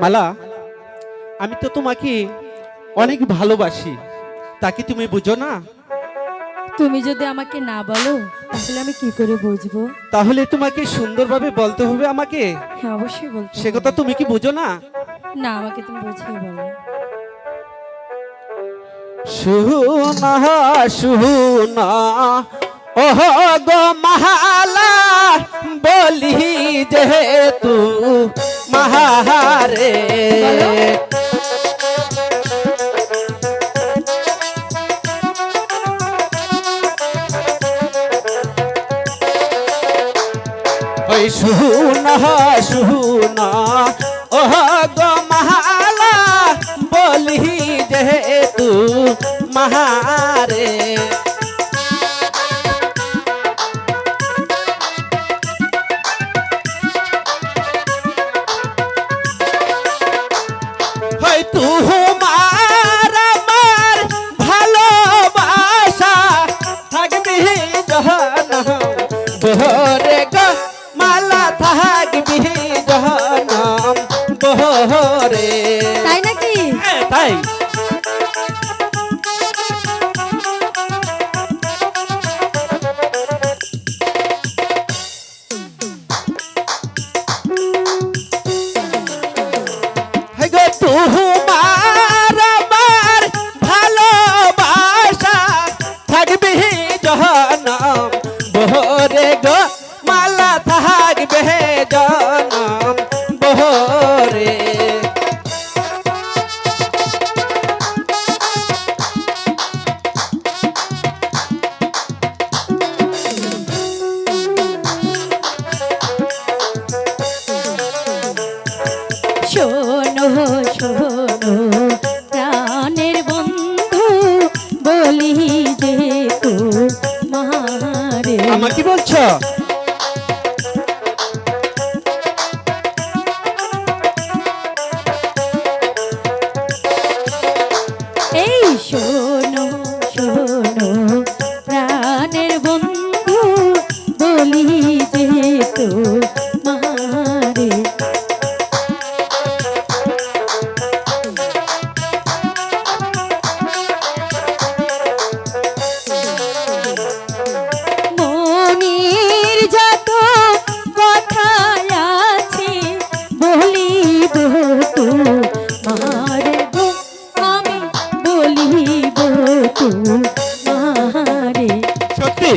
মালা, আমি তো তোমাকে অনেক ভালোবাসি, তা কি তুমি বুঝো না? তুমি যদি আমাকে না বলো তাহলে আমি কি করে বুঝবো? তাহলে তোমাকে সুন্দরভাবে বলতে হবে আমাকে। হ্যাঁ, অবশ্যই বলতে সে হবে। কথা তুমি কি বুঝো না? না, আমাকে তুমি বুঝিয়ে বলো। শুনা শুনা ওহ গো মালা, বলি যেহেতু মাহারে, বলো। ওই শুনা শুনা ওহ গো মালা, বলি যেহেতু মাহারে, হয় তোমার আমার ভালোবাসা থাকবি জহনম বহরে গো মালা, থাকবি জহনম বহরে। তাই নাকি? তাই গো তোমার আমার ভালোবাসা থাকবে জনম বহরে গো মালা, থাকবে জনম বহরে। শোনো শোনো প্রাণের বন্ধু, বলি যে তোমারে। আমার কি বলছো? এই শোনো শোনো প্রাণের বন্ধু, বলি যে তোমারে। মনির যত কথা আছে বলিব তোমারে গো, আমি বলিব তোমারে। সত্যি?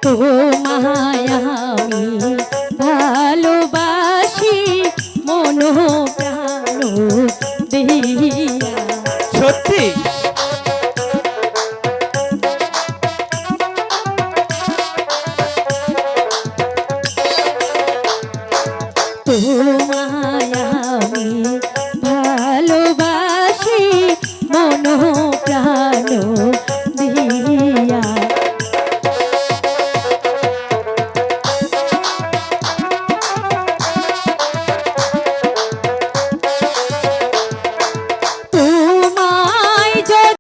তোমায় আমি